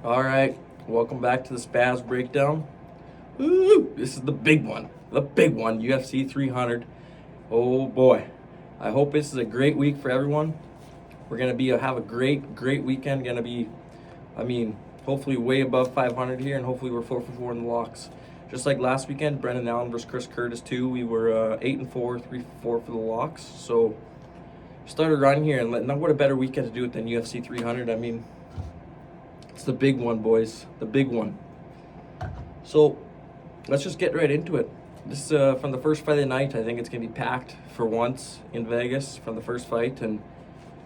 All right, welcome back to the Spaz Breakdown. Woo! This is the big one, UFC 300. Oh boy, I hope this is a great week for everyone. We're gonna have a great weekend. Gonna be, hopefully way above 500 here, and hopefully we're 4 for 4 in the locks. Just like last weekend, Brendan Allen versus Chris Curtis too. We were 8-4, 3 for 4 for the locks. So started running here, and what a better weekend to do it than UFC 300. It's the big one, boys. The big one. So let's just get right into it. This is from the first fight of the night. I think it's going to be packed for once in Vegas from the first fight. And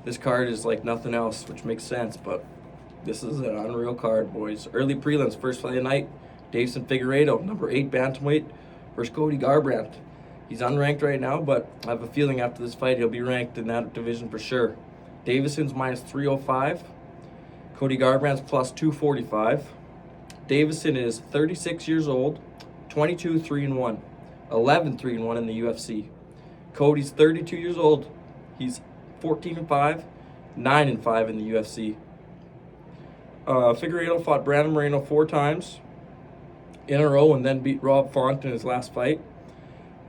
this card is like nothing else, which makes sense. But this is an unreal card, boys. Early prelims, first fight of the night. Deiveson Figueiredo, number 8 bantamweight, versus Cody Garbrandt. He's unranked right now, but I have a feeling after this fight he'll be ranked in that division for sure. Deiveson's minus 305. Cody Garbrandt's plus 245. Deiveson is 36 years old, 22-3-1, 11-3-1 in the UFC. Cody's 32 years old. He's 14-5, 9-5 in the UFC. Figueiredo fought Brandon Moreno 4 times in a row and then beat Rob Font in his last fight.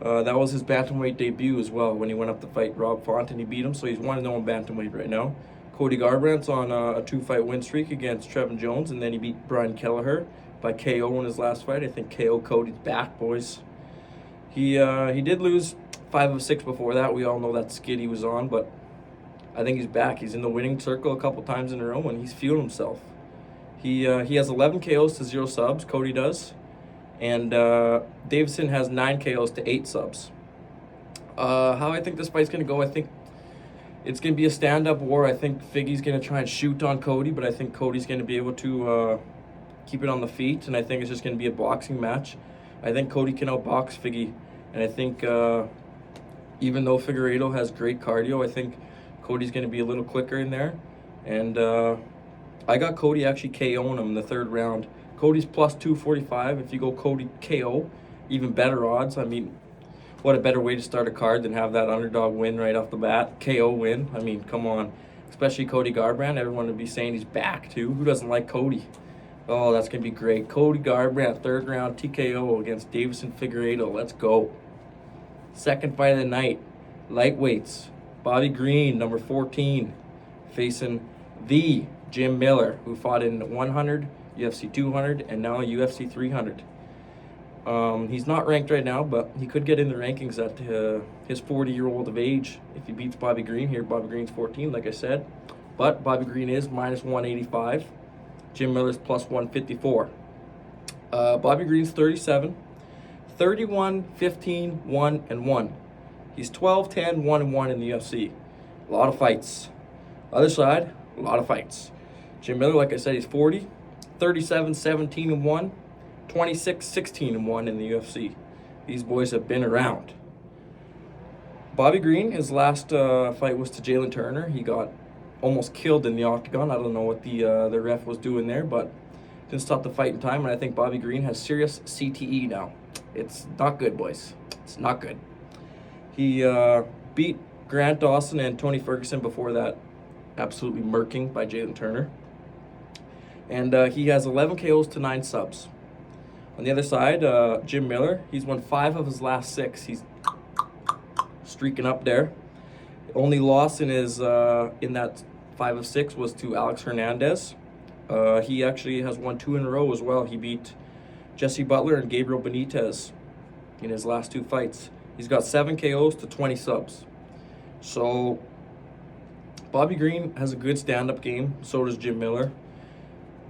That was his bantamweight debut as well when he went up to fight Rob Font and he beat him, so he's 1-0 in bantamweight right now. Cody Garbrandt's on a 2-fight win streak against Trevin Jones, and then he beat Brian Kelleher by KO in his last fight. I think KO Cody's back, boys. He did lose 5 of 6 before that. We all know that skid he was on, but I think he's back. He's in the winning circle a couple times in a row, and he's fueled himself. He has 11 KOs to 0 subs, Cody does, and Deiveson has 9 KOs to 8 subs. How I think this fight's going to go, I think it's going to be a stand-up war. I think Figgy's going to try and shoot on Cody, but I think Cody's going to be able to keep it on the feet, and I think it's just going to be a boxing match. I think Cody can outbox Figgy, and I think even though Figueiredo has great cardio, I think Cody's going to be a little quicker in there, and I got Cody actually KOing him in the 3rd round. Cody's plus 245. If you go Cody KO, even better odds. What a better way to start a card than have that underdog win right off the bat. KO win. Come on. Especially Cody Garbrandt. Everyone would be saying he's back, too. Who doesn't like Cody? Oh, that's going to be great. Cody Garbrandt, 3rd round TKO against Deiveson Figueiredo. Let's go. Second fight of the night. Lightweights. Bobby Green, number 14, facing the Jim Miller, who fought in 100, UFC 200, and now UFC 300. He's not ranked right now, but he could get in the rankings at his 40-year-old of age if he beats Bobby Green here. Bobby Green's 14, like I said. But Bobby Green is minus 185. Jim Miller's plus 154. Bobby Green's 37. 31, 15, 1, and 1. He's 12, 10, 1, and 1 in the UFC. A lot of fights. Other side, a lot of fights. Jim Miller, like I said, he's 40. 37, 17, and 1. 26, 16, and 1 in the UFC. These boys have been around. Bobby Green, his last fight was to Jalen Turner. He got almost killed in the octagon. I don't know what the ref was doing there, but didn't stop the fight in time, and I think Bobby Green has serious CTE now. It's not good, boys. It's not good. He beat Grant Dawson and Tony Ferguson before that, absolutely murking by Jalen Turner. And he has 11 KOs to 9 subs. On the other side, Jim Miller, he's won 5 of his last 6. He's streaking up there. Only loss in his in that 5 of 6 was to Alex Hernandez. He actually has won 2 in a row as well. He beat Jesse Butler and Gabriel Benitez in his last 2 fights. He's got 7 KOs to 20 subs. So Bobby Green has a good stand-up game. So does Jim Miller.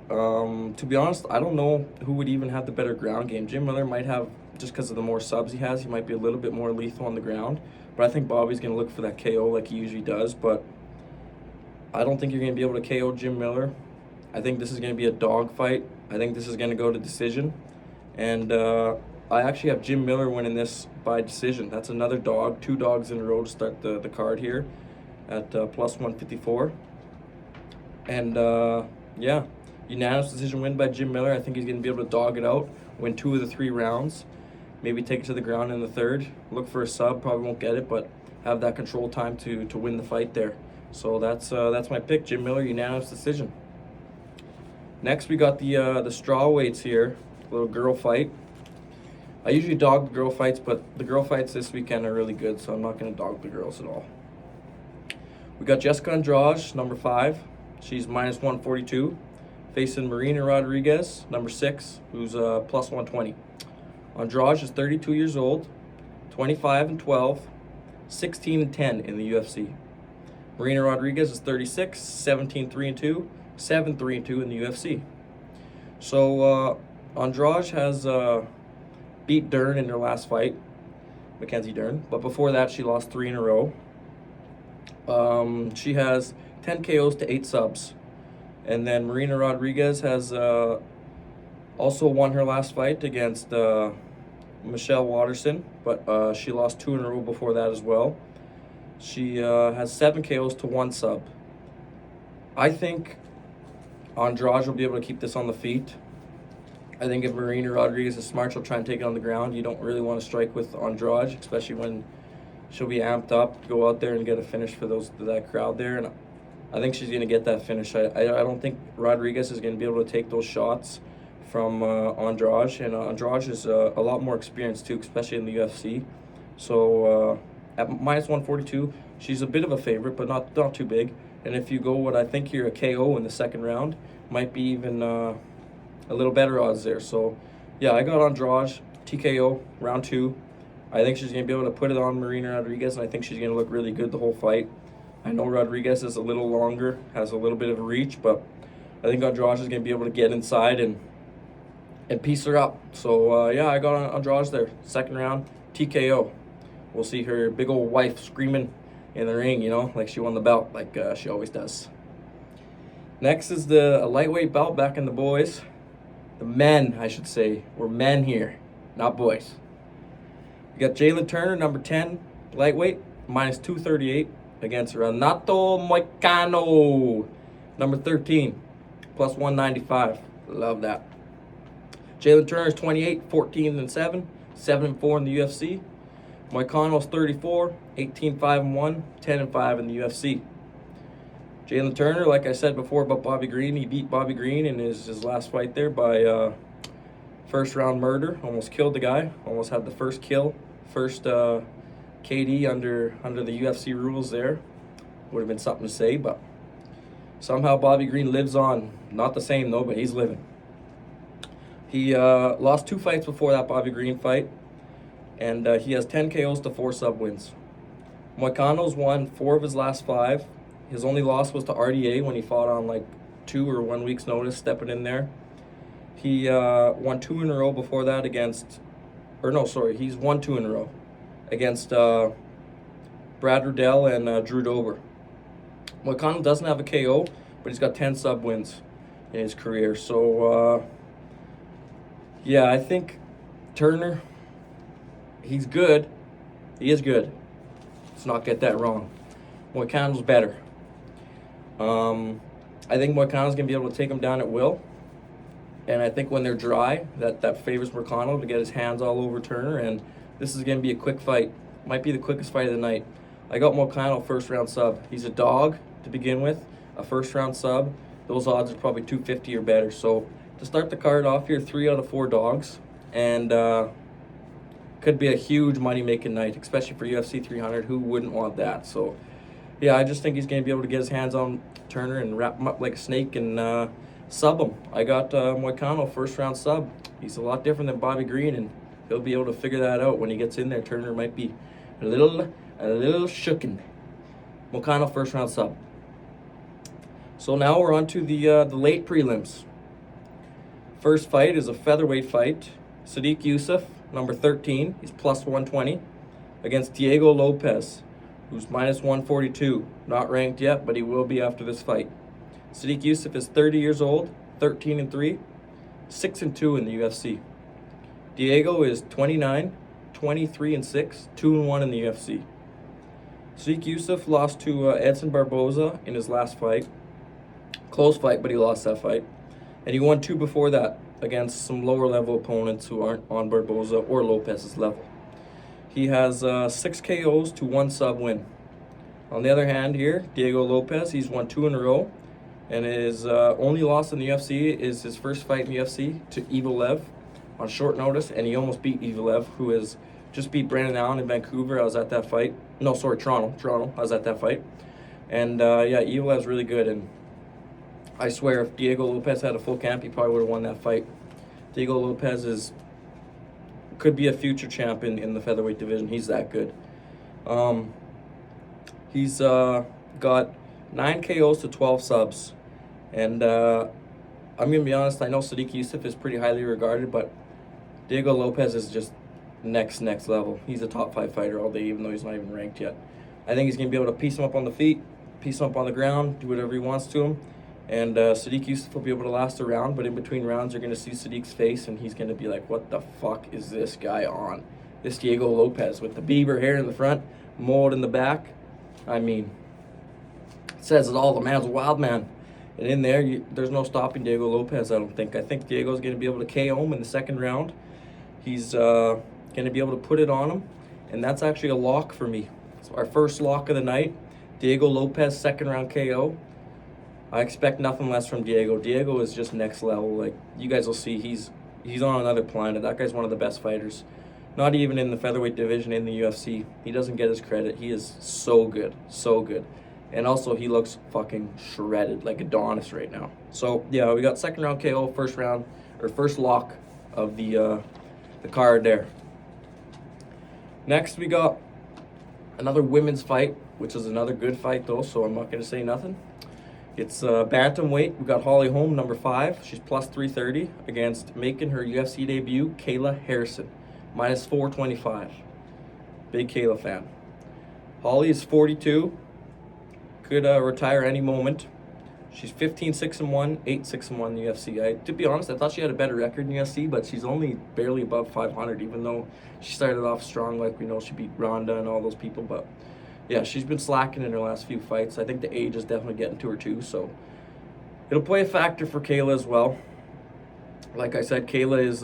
To be honest, I don't know who would even have the better ground game. Jim Miller might have, just because of the more subs he has, he might be a little bit more lethal on the ground. But I think Bobby's going to look for that KO like he usually does. But I don't think you're going to be able to KO Jim Miller. I think this is going to be a dog fight. I think this is going to go to decision. And I actually have Jim Miller winning this by decision. That's another dog. 2 dogs in a row to start the card here at plus 154. And yeah, unanimous decision win by Jim Miller. I think he's going to be able to dog it out, win 2 of the 3 rounds, maybe take it to the ground in the 3rd. Look for a sub, probably won't get it, but have that control time to win the fight there. So that's my pick, Jim Miller, unanimous decision. Next, we got the straw weights here, little girl fight. I usually dog the girl fights, but the girl fights this weekend are really good, so I'm not going to dog the girls at all. We got Jessica Andrade, number 5. She's minus 142, facing Marina Rodriguez, number 6, who's plus 120. Andrade is 32 years old, 25-12, 16-10 in the UFC. Marina Rodriguez is 36, 17-3-2, 7-3-2 in the UFC. So Andrade has beat Dern in her last fight, Mackenzie Dern, but before that she lost 3 in a row. She has 10 KOs to 8 subs. And then Marina Rodriguez has also won her last fight against Michelle Watterson, but she lost 2 in a row before that as well. She has 7 KOs to 1 sub. I think Andrade will be able to keep this on the feet. I think if Marina Rodriguez is smart, she'll try and take it on the ground. You don't really want to strike with Andrade, especially when she'll be amped up, go out there and get a finish for that crowd there. And I think she's going to get that finish. I don't think Rodriguez is going to be able to take those shots from Andrade. And Andrade is a lot more experienced too, especially in the UFC. So at minus 142, she's a bit of a favorite, but not too big. And if you go what I think here, a KO in the second round, might be even a little better odds there. So yeah, I got Andrade, TKO, round 2. I think she's going to be able to put it on Marina Rodriguez, and I think she's going to look really good the whole fight. I know Rodriguez is a little longer, has a little bit of reach, but I think Andrade is going to be able to get inside and piece her up. So yeah, I got Andrade there. Second round, TKO. We'll see her big old wife screaming in the ring, like she won the belt, like she always does. Next is a lightweight belt back in the boys. The men, I should say. We're men here, not boys. We got Jalen Turner, number 10, lightweight, minus 238 against Renato Moicano, number 13, plus 195. Love that. Jalen Turner is 28, 14-7, 7-4 in the UFC. Moicano's 34, 18-5-1, 10-5 in the UFC. Jalen Turner, like I said before about Bobby Green, he beat Bobby Green in his last fight there by first round murder. Almost killed the guy. Almost had the first kill. First KD under the UFC rules there. Would have been something to say, but somehow Bobby Green lives on. Not the same though, but he's living. He lost 2 fights before that Bobby Green fight, and he has 10 KOs to 4 sub wins. Moicano's won 4 of his last 5. His only loss was to RDA when he fought on like 2 or 1 week's notice, stepping in there. He won 2 in a row before that he's won 2 in a row against Brad Riddell and Drew Dober. Moicano doesn't have a KO, but he's got 10 sub wins in his career. So, yeah, I think Turner, he's good. He is good. Let's not get that wrong. Moicano's better. I think Moicano's going to be able to take him down at will. And I think when they're dry, that favors Moicano to get his hands all over Turner. And this is going to be a quick fight. Might be the quickest fight of the night. I got Moicano first round sub. He's a dog to begin with. A first round sub. Those odds are probably 250 or better. So to start the card off here, 3 out of 4 dogs. And could be a huge money-making night, especially for UFC 300. Who wouldn't want that? So yeah, I just think he's going to be able to get his hands on Turner and wrap him up like a snake and sub him. I got Moicano first round sub. He's a lot different than Bobby Green, and he'll be able to figure that out when he gets in there. Turner might be a little shooken. Moicano first round sub. So now we're on to the late prelims. First fight is a featherweight fight. Sadiq Youssef, number 13, he's plus 120, against Diego Lopez, who's minus 142. Not ranked yet, but he will be after this fight. Sadiq Youssef is 30 years old, 13-3, 6-2 in the UFC. Diego is 29, 23-6, 2-1 in the UFC. Sadiq Youssef lost to Edson Barboza in his last fight. Close fight, but he lost that fight. And he won 2 before that against some lower level opponents who aren't on Barboza or Lopez's level. He has 6 KOs to 1 sub win. On the other hand here, Diego Lopez, he's won 2 in a row. And his only loss in the UFC is his first fight in the UFC to Evil Lev on short notice, and he almost beat Evil Lev, who has just beat Brandon Allen in Vancouver. I was at that fight. No, sorry, Toronto. I was at that fight. And yeah, Evil Lev's really good, and I swear if Diego Lopez had a full camp, he probably would have won that fight. Diego Lopez could be a future champion in the featherweight division. He's that good. He's got 9 KOs to 12 subs. And I'm going to be honest, I know Sadiq Yusuff is pretty highly regarded, but Diego Lopez is just next level. He's a top 5 fighter all day, even though he's not even ranked yet. I think he's going to be able to piece him up on the feet, piece him up on the ground, do whatever he wants to him. And Sadiq Yusuff will be able to last a round, but in between rounds, you're going to see Sadiq's face, and he's going to be like, what the fuck is this guy on? This Diego Lopez with the Bieber hair in the front, mold in the back. I mean, it says it all. The man's a wild man. And in there, there's no stopping Diego Lopez, I don't think. I think Diego's going to be able to KO him in the second round. He's going to be able to put it on him, and that's actually a lock for me. So our first lock of the night, Diego Lopez, second round KO. I expect nothing less from Diego. Diego is just next level. Like, you guys will see, he's on another planet. That guy's one of the best fighters. Not even in the featherweight division in the UFC. He doesn't get his credit. He is so good, so good. And also, he looks fucking shredded, like Adonis right now. So, yeah, we got second round KO, first lock of the card there. Next, we got another women's fight, which is another good fight, though, so I'm not going to say nothing. It's bantamweight. We got Holly Holm, number 5. She's plus 330 against making her UFC debut, Kayla Harrison, minus 425. Big Kayla fan. Holly is 42. Could retire any moment. She's 15-6-1, 8-6-1 in the UFC. To be honest, I thought she had a better record in the UFC, but she's only barely above 500, even though she started off strong. Like we know, she beat Ronda and all those people, but yeah, she's been slacking in her last few fights. I think the age is definitely getting to her too, so it'll play a factor for Kayla as well. Like I said, Kayla is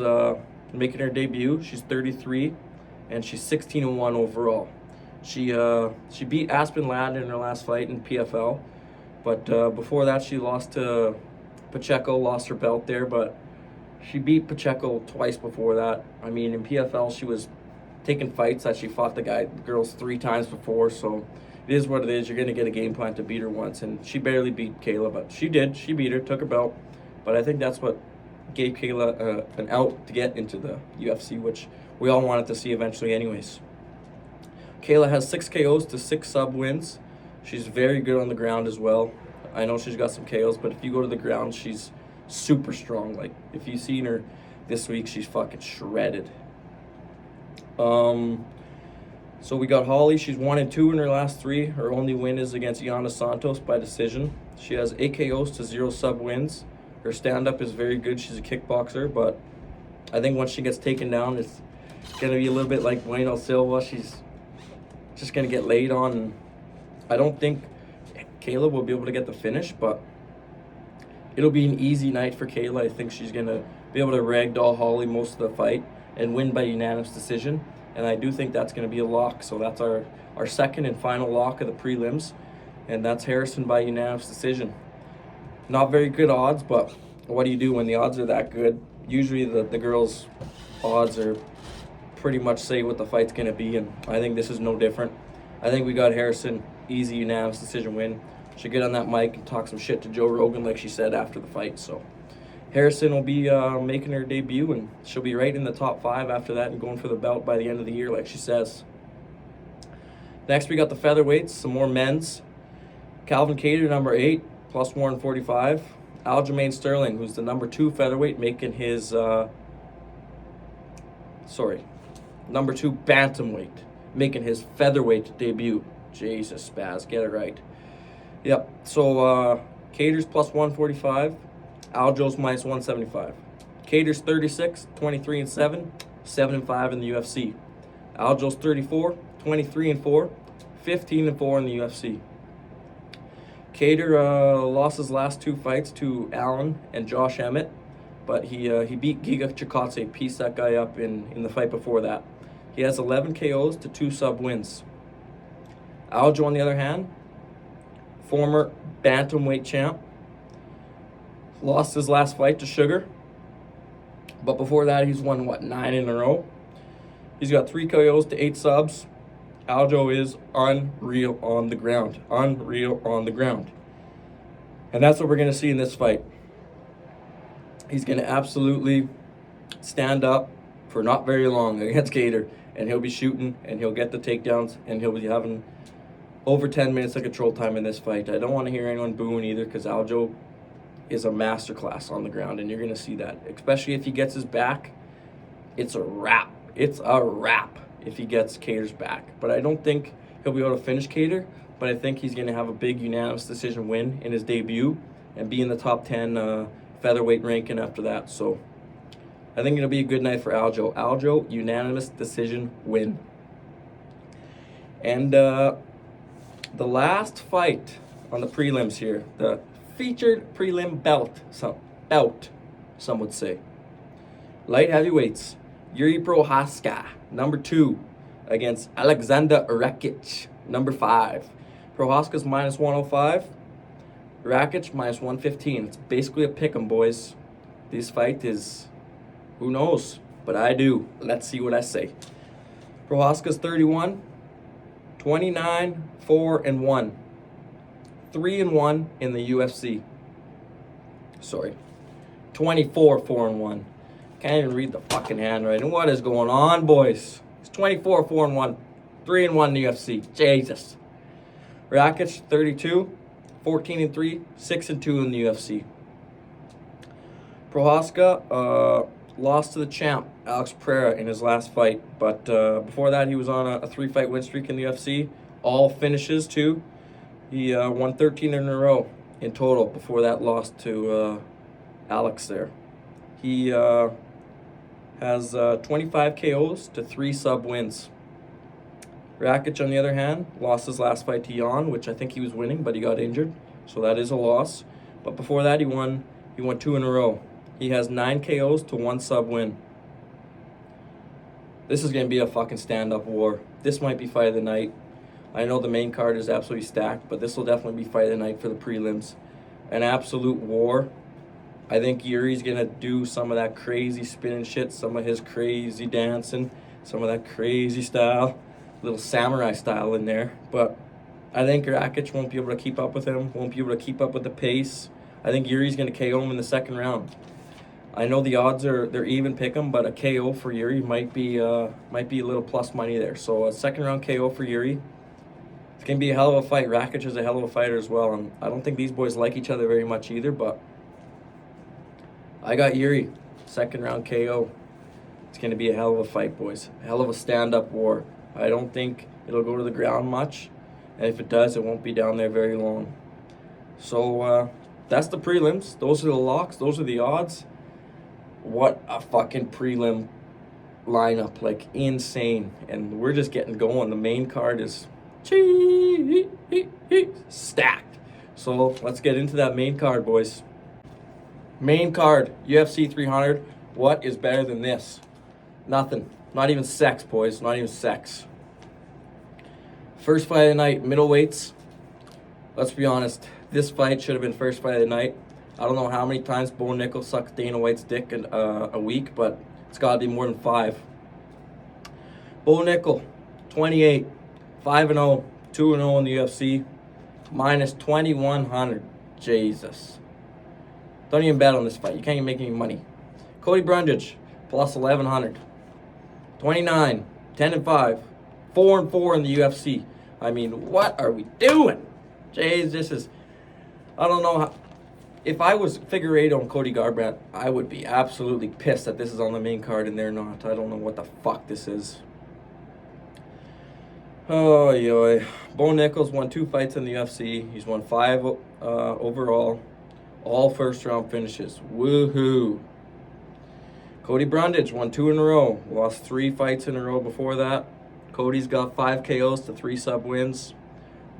making her debut. She's 33, and she's 16-1 overall. She beat Aspen Ladd in her last fight in PFL, but before that she lost to Pacheco, lost her belt there, but she beat Pacheco twice before that. I mean, in PFL she was taking fights that she fought the girls 3 times before, so it is what it is. You're going to get a game plan to beat her once, and she barely beat Kayla, but she did. She beat her, took her belt, but I think that's what gave Kayla an out to get into the UFC, which we all wanted to see eventually anyways. Kayla has 6 KOs to 6 sub wins. She's very good on the ground as well. I know she's got some KOs, but if you go to the ground, she's super strong. Like, if you've seen her this week, she's fucking shredded. So we got Holly. She's 1-2 in her last 3. Her only win is against Yana Santos by decision. She has 8 KOs to 0 sub wins. Her stand-up is very good. She's a kickboxer, but I think once she gets taken down, it's going to be a little bit like Bueno Silva. She's just going to get laid on. And I don't think Kayla will be able to get the finish, but it'll be an easy night for Kayla. I think she's going to be able to ragdoll Holly most of the fight and win by unanimous decision. And I do think that's going to be a lock. So that's our second and final lock of the prelims. And that's Harrison by unanimous decision. Not very good odds, but what do you do when the odds are that good? Usually the girls' odds are pretty much say what the fight's going to be, and I think this is no different. I think we got Harrison, easy unanimous decision win. She'll get on that mic and talk some shit to Joe Rogan like she said after the fight. So Harrison will be making her debut, and she'll be right in the top 5 after that and going for the belt by the end of the year like she says. Next we got the featherweights, some more men's. Calvin Kattar, number 8, plus 145. Aljamain Sterling, who's the number 2 featherweight, making his number 2 bantamweight, making his featherweight debut. Jesus, Spaz, get it right. Yep, so Kattar's plus 145, Aljo's minus 175. Kattar's 36, 23-7, 7-5 in the UFC. Aljo's 34, 23-4, 15-4 in the UFC. Kattar lost his last 2 fights to Allen and Josh Emmett, but he beat Giga Chikadze, pieced that guy up in the fight before that. He has 11 KOs to 2 sub wins. Aljo, on the other hand, former bantamweight champ, Lost his last fight to Sugar. But before that, he's won, 9 in a row. He's got 3 KOs to 8 subs. Aljo is unreal on the ground. Unreal on the ground. And that's what we're going to see in this fight. He's going to absolutely stand up for not very long against Kattar. And he'll be shooting, and he'll get the takedowns, and he'll be having over 10 minutes of control time in this fight. I don't want to hear anyone booing either, because Aljo is a masterclass on the ground, and you're going to see that. Especially if he gets his back, it's a wrap. It's a wrap if he gets Kattar's back. But I don't think he'll be able to finish Kattar, but I think he's going to have a big unanimous decision win in his debut and be in the top 10 featherweight ranking after that. So I think it'll be a good night for Aljo. Aljo, unanimous decision win. And the last fight on the prelims here, the featured prelim bout, some would say. Light heavyweights, Yuri Prochazka, number 2, against Alexander Rakic, number 5. Prochazka's minus 105, Rakic minus 115. It's basically a pick'em, boys. This fight is, who knows? But I do. Let's see what I say. Prochazka's 31, 29, 4-1. 3-1 in the UFC. Sorry. 24, 4-1. Can't even read the fucking handwriting. What is going on, boys? It's 24, 4-1. 3-1 in the UFC. Jesus. Rakic, 32, 14-3, 6-2 in the UFC. Prochazka lost to the champ, Alex Pereira, in his last fight. But before that, he was on a 3-fight win streak in the UFC. All finishes, too. He won 13 in a row in total before that loss to Alex there. He has 25 KOs to 3 sub wins. Rakic, on the other hand, lost his last fight to Jan, which I think he was winning, but he got injured. So that is a loss. But before that, he won 2 in a row. He has 9 KOs to 1 sub win. This is going to be a fucking stand-up war. This might be fight of the night. I know the main card is absolutely stacked, but this will definitely be fight of the night for the prelims. An absolute war. I think Yuri's going to do some of that crazy spinning shit, some of his crazy dancing, some of that crazy style, little samurai style in there. But I think Rakic won't be able to keep up with him, won't be able to keep up with the pace. I think Yuri's going to KO him in the second round. I know the odds they're even pick him, but a KO for Yuri might be a little plus money there. So a second round KO for Yuri. It's going to be a hell of a fight. Rakic is a hell of a fighter as well. And I don't think these boys like each other very much either, but I got Yuri. Second round KO. It's going to be a hell of a fight, boys. A hell of a stand-up war. I don't think it'll go to the ground much. And if it does, it won't be down there very long. So that's the prelims. Those are the locks. Those are the odds. What a fucking prelim lineup. Like, insane. And we're just getting going. The main card is stacked. So let's get into that main card, boys. Main card, UFC 300. What is better than this? Nothing. Not even sex, boys. Not even sex. First fight of the night, middleweights. Let's be honest. This fight should have been first fight of the night. I don't know how many times Bo Nickel sucked Dana White's dick in a week, but it's got to be more than 5. Bo Nickel, 28, 5-0, 2-0 in the UFC, minus 2,100. Jesus. Don't even bet on this fight. You can't even make any money. Cody Brundage, plus 1,100. 29, 10-5, 4-4 in the UFC. I mean, what are we doing? Jeez, this is... I don't know how... If I was figure 8 on Cody Garbrandt, I would be absolutely pissed that this is on the main card and they're not. I don't know what the fuck this is. Oh, yoy. Bo Nickal's won 2 fights in the UFC. He's won 5 overall. All first-round finishes. Woohoo. Cody Brundage won 2 in a row. Lost 3 fights in a row before that. Cody's got 5 KOs to 3 sub wins.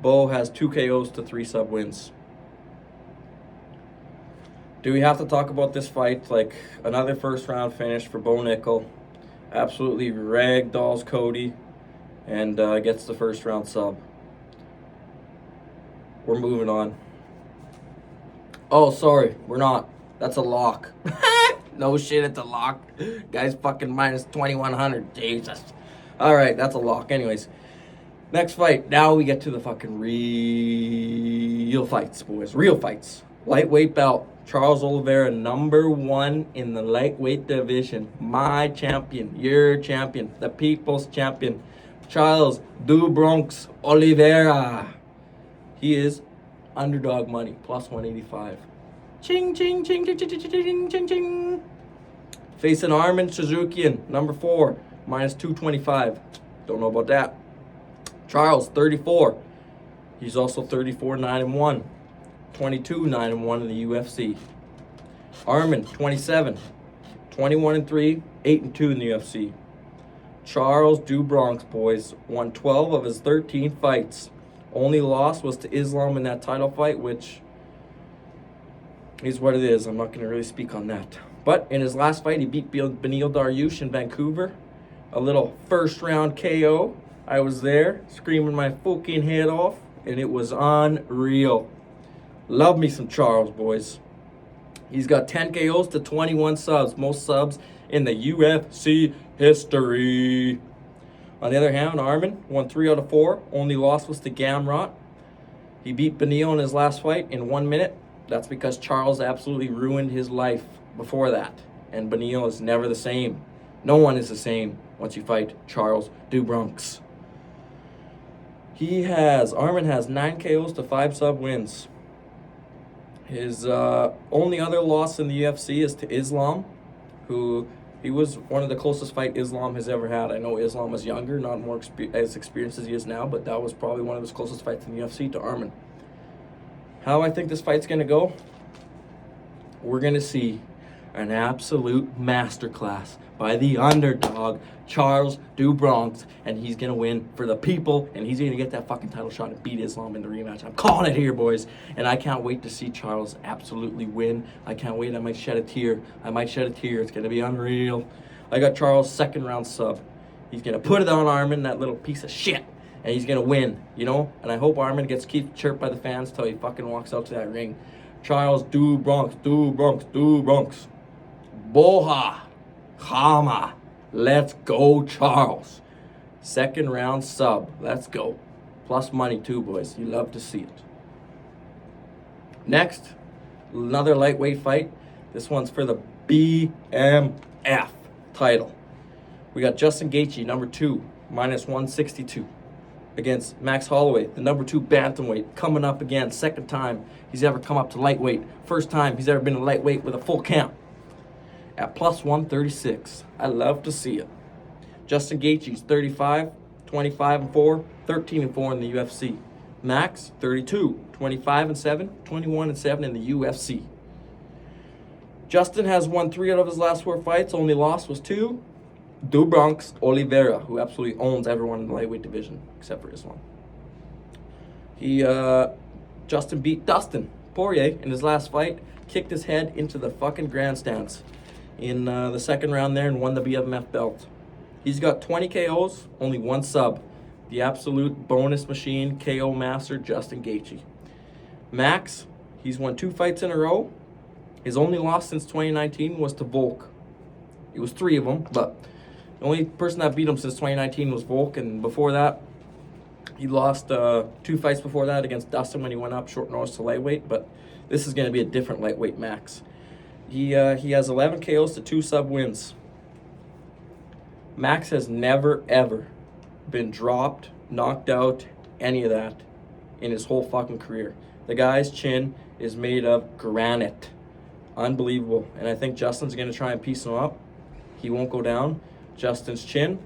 Bo has 2 KOs to 3 sub wins. Do we have to talk about this fight? Like, another first-round finish for Bo Nickel. Absolutely ragdolls Cody and gets the first-round sub. We're moving on. Oh, sorry, we're not. That's a lock. No shit, it's a lock. Guy's fucking minus 2,100. Jesus. All right, that's a lock. Anyways, next fight. Now we get to the fucking real fights, boys. Real fights. Lightweight belt. Charles Oliveira, #1 in the lightweight division. My champion. Your champion. The people's champion. Charles Du Bronx Oliveira. He is underdog money. Plus 185. Ching, ching, ching, ching, ching, ching, ching, ching, ching. Facing Arman Suzukian, #4, minus 225. Don't know about that. Charles, 34. He's also 34, 9-1. 22, 9-1 in the UFC. Arman, 27. 21-3, 8-2 in the UFC. Charles Du Bronx, boys, won 12 of his 13 fights. Only loss was to Islam in that title fight, which is what it is. I'm not going to really speak on that. But in his last fight, he beat Beneil Dariush in Vancouver. A little first-round KO. I was there, screaming my fucking head off, and it was unreal. Love me some Charles, boys. He's got 10 KOs to 21 subs. Most subs in the UFC history. On the other hand, Arman won 3 out of 4. Only loss was to Gamrot. He beat Beneil in his last fight in 1 minute. That's because Charles absolutely ruined his life before that. And Beneil is never the same. No one is the same once you fight Charles Du Bronx. Arman has 9 KOs to 5 sub wins. His only other loss in the UFC is to Islam, who he was one of the closest fight Islam has ever had. I know Islam was younger, not more as experienced as he is now, but that was probably one of his closest fights in the UFC to Arman. How I think this fight's going to go? We're going to see an absolute masterclass by the underdog, Charles Du Bronx, and he's going to win for the people, and he's going to get that fucking title shot and beat Islam in the rematch. I'm calling it here, boys, and I can't wait to see Charles absolutely win. I can't wait. I might shed a tear. It's going to be unreal. I got Charles' second-round sub. He's going to put it on Arman, that little piece of shit. And he's going to win, you know? And I hope Arman gets chirped by the fans till he fucking walks out to that ring. Charles Du Bronx, Du Bronx, Du Bronx. Boha. Hama. Let's go, Charles. Second round sub. Let's go. Plus money too, boys. You love to see it. Next, another lightweight fight. This one's for the BMF title. We got Justin Gaethje, #2, minus 162. Against Max Holloway, the #2 bantamweight, coming up again. Second time he's ever come up to lightweight. First time he's ever been a lightweight with a full count. At plus 136. I love to see it. Justin Gaethje's 35, 25-4, 13-4 in the UFC. Max, 32, 25-7, 21-7 in the UFC. Justin has won 3 out of his last 4 fights. Only loss was 2. Du Bronx Oliveira, who absolutely owns everyone in the lightweight division, except for Islam. Justin beat Dustin Poirier in his last fight, kicked his head into the fucking grandstands in the second round there and won the BMF belt. He's got 20 KOs, only 1 sub. The absolute bonus machine, KO master, Justin Gaethje. Max, he's won 2 fights in a row. His only loss since 2019 was to Volk. It was 3 of them, but the only person that beat him since 2019 was Volk, and before that, he lost 2 fights before that against Dustin when he went up short notice to lightweight, but this is going to be a different lightweight Max. He has 11 KOs to 2 sub wins. Max has never, ever been dropped, knocked out, any of that in his whole fucking career. The guy's chin is made of granite. Unbelievable. And I think Justin's going to try and piece him up. He won't go down. Justin's chin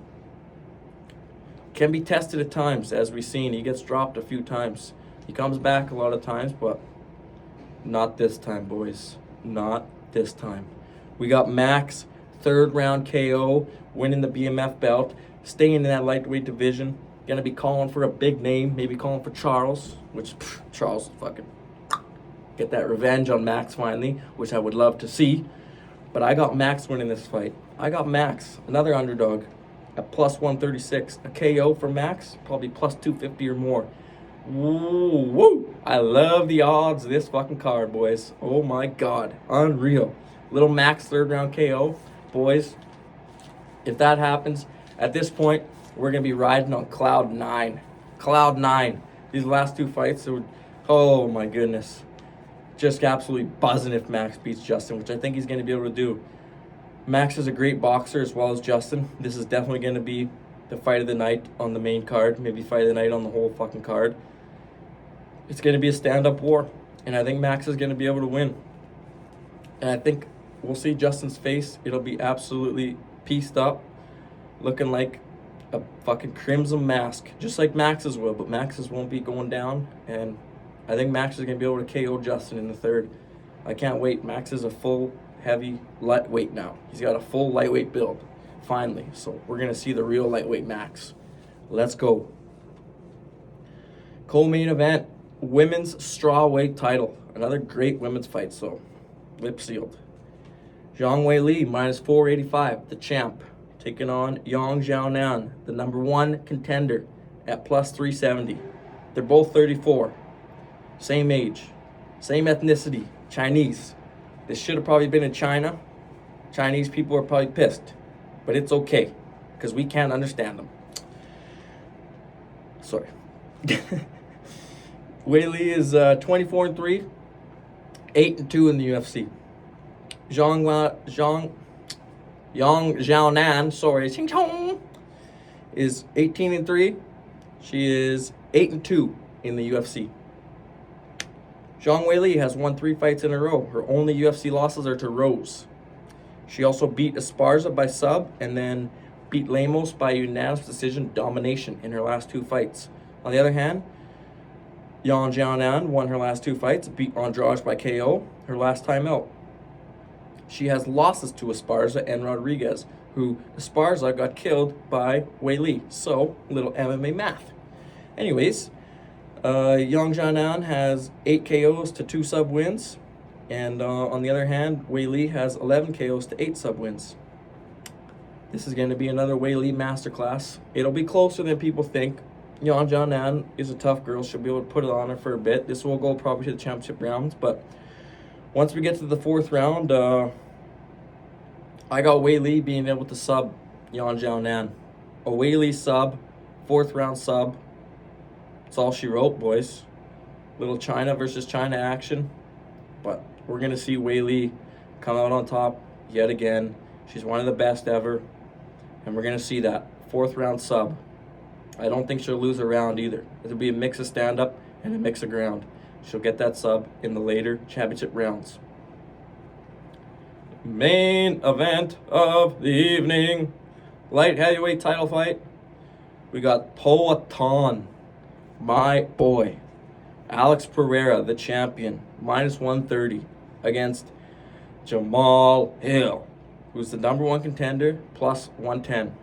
can be tested at times, as we've seen. He gets dropped a few times. He comes back a lot of times, but not this time, boys. Not this time. We got Max, 3rd round KO, winning the BMF belt, staying in that lightweight division. Gonna be calling for a big name, maybe calling for Charles, which Charles fucking get that revenge on Max finally, which I would love to see. But I got Max winning this fight. I got Max, another underdog, at plus 136. A KO for Max, probably plus 250 or more. Woo! I love the odds of this fucking card, boys. Oh my god. Unreal. Little Max third round KO. Boys, if that happens, at this point, we're going to be riding on cloud 9. Cloud 9. These last two fights, oh my goodness. Just absolutely buzzing if Max beats Justin, which I think he's going to be able to do. Max is a great boxer as well as Justin. This is definitely going to be the fight of the night on the main card. Maybe fight of the night on the whole fucking card. It's going to be a stand-up war. And I think Max is going to be able to win. And I think we'll see Justin's face. It'll be absolutely pieced up, looking like a fucking crimson mask, just like Max's will, but Max's won't be going down, and I think Max is going to be able to KO Justin in the third. I can't wait. Max is a full heavy lightweight now. He's got a full lightweight build, finally, so we're going to see the real lightweight Max. Let's go. Co-main event, women's strawweight title. Another great women's fight, so lip sealed. Zhang Weili, minus 485, the champ, taking on Yang Xiaonan, the number one contender, at plus 370. They're both 34. Same age, same ethnicity, Chinese. This should have probably been in China. Chinese people are probably pissed, but it's okay, because we can't understand them. Sorry. Weili is 24-3, 8-2 in the UFC. Yang Xiaonan, sorry, Xing Chong, is 18-3. She is 8-2 in the UFC. Zhang Weili has won 3 fights in a row. Her only UFC losses are to Rose. She also beat Esparza by sub and then beat Lemos by unanimous decision domination in her last 2 fights. On the other hand, Yang Xiaonan won her last 2 fights, beat Andrade by KO her last time out. She has losses to Esparza and Rodriguez, who Esparza got killed by Weili. So, little MMA math. Anyways, Yang Xiaonan has 8 KOs to 2 sub wins. And on the other hand, Weili has 11 KOs to 8 sub wins. This is going to be another Weili masterclass. It'll be closer than people think. Yang Xiaonan is a tough girl. She'll be able to put it on her for a bit. This will go probably to the championship rounds, but once we get to the 4th round, I got Weili being able to sub Yang Xiaonan. A Weili sub, 4th round sub. That's all she wrote, boys. Little China versus China action. But we're going to see Weili come out on top yet again. She's one of the best ever. And we're going to see that 4th round sub. I don't think she'll lose a round either. It'll be a mix of stand-up and a mix of ground. She'll get that sub in the later championship rounds. Main event of the evening. Light heavyweight title fight. We got Poatan, my boy. Alex Pereira, the champion, minus 130 against Jamal Hill, who's the number 1 contender, plus 110.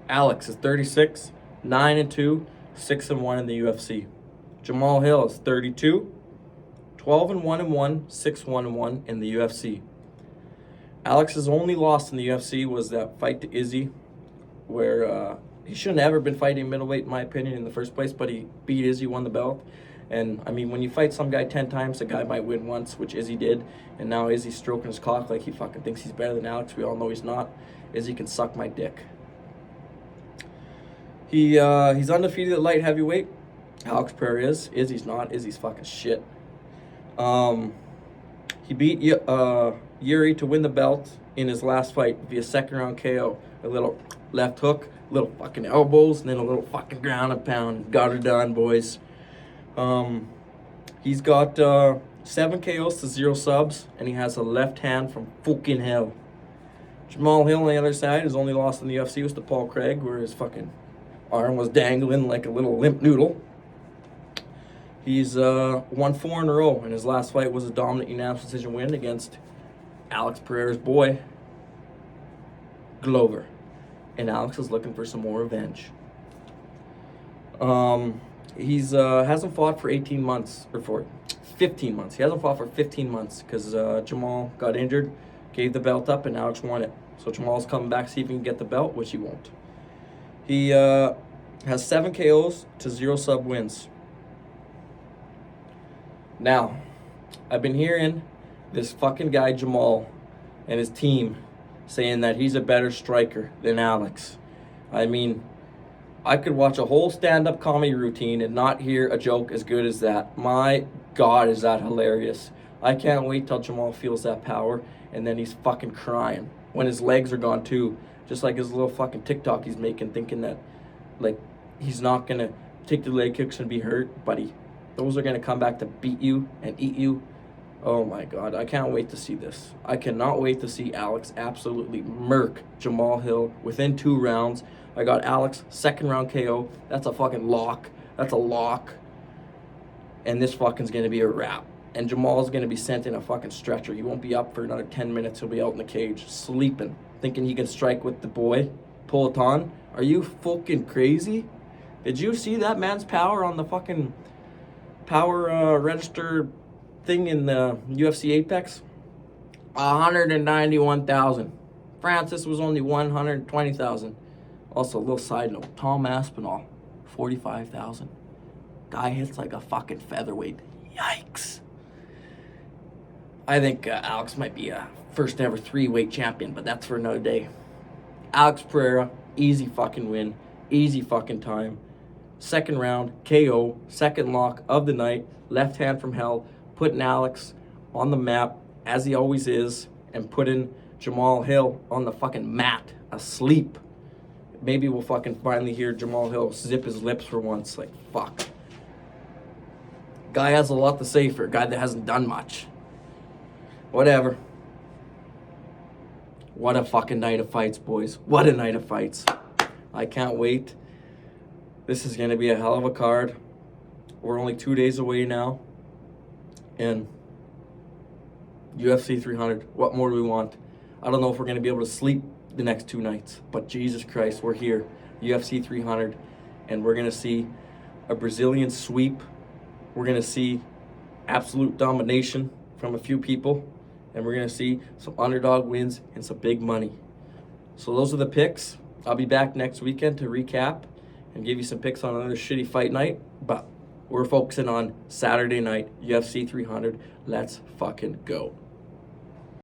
Alex is 36, 9-2, 6-1 in the UFC. Jamal Hill is 32, 12-1-1, 6-1-1 in the UFC. Alex's only loss in the UFC was that fight to Izzy, where he shouldn't have ever been fighting middleweight, in my opinion, in the first place, but he beat Izzy, won the belt. And, I mean, when you fight some guy 10 times, the guy might win once, which Izzy did. And now Izzy's stroking his cock like he fucking thinks he's better than Alex. We all know he's not. Izzy can suck my dick. He's undefeated at light heavyweight. Alex Pereira is. Izzy's not. Izzy's fucking shit. He beat Yuri to win the belt in his last fight via 2nd round KO. A little left hook, little fucking elbows, and then a little fucking ground and pound. Got her done, boys. He's got 7 KOs to 0 subs, and he has a left hand from fucking hell. Jamal Hill on the other side, his only loss in the UFC was to Paul Craig, where his fucking arm was dangling like a little limp noodle. He's won 4 in a row, and his last fight was a dominant unanimous decision win against Alex Pereira's boy, Glover. And Alex is looking for some more revenge. He's hasn't fought for 18 months, or for 15 months. He hasn't fought for 15 months because Jamal got injured, gave the belt up, and Alex won it. So Jamal's coming back, see if he can get the belt, which he won't. He has 7 KOs to 0 sub wins. Now, I've been hearing this fucking guy Jamal and his team saying that he's a better striker than Alex. I mean, I could watch a whole stand-up comedy routine and not hear a joke as good as that. My God, is that hilarious. I can't wait till Jamal feels that power and then he's fucking crying when his legs are gone too. Just like his little fucking TikTok he's making, thinking that, like, he's not going to take the leg kicks and be hurt. Buddy, those are going to come back to beat you and eat you. Oh my God, I can't wait to see this. I cannot wait to see Alex absolutely murk Jamal Hill within 2 rounds. I got Alex, 2nd round KO. That's a fucking lock. That's a lock. And this fucking's going to be a wrap. And Jamal's going to be sent in a fucking stretcher. He won't be up for another 10 minutes. He'll be out in the cage, sleeping, thinking he can strike with the boy. Pull it on. Are you fucking crazy? Did you see that man's power on the fucking power register thing in the UFC Apex? 191,000. Francis was only 120,000. Also, a little side note, Tom Aspinall, 45,000. Guy hits like a fucking featherweight. Yikes. I think Alex might be a first ever 3-weight champion, but that's for another day. Alex Pereira, easy fucking win, easy fucking time. 2nd round, KO, 2nd lock of the night, left hand from hell, putting Alex on the map, as he always is, and putting Jamal Hill on the fucking mat, asleep. Maybe we'll fucking finally hear Jamal Hill zip his lips for once. Like, fuck. Guy has a lot to say for a guy that hasn't done much. Whatever. What a fucking night of fights, boys. What a night of fights. I can't wait. This is going to be a hell of a card. We're only 2 days away now. And UFC 300. What more do we want? I don't know if we're going to be able to sleep the next 2 nights. But Jesus Christ, we're here. UFC 300. And we're going to see a Brazilian sweep. We're going to see absolute domination from a few people. And we're going to see some underdog wins and some big money. So those are the picks. I'll be back next weekend to recap and give you some picks on another shitty fight night. But we're focusing on Saturday night, UFC 300. Let's fucking go.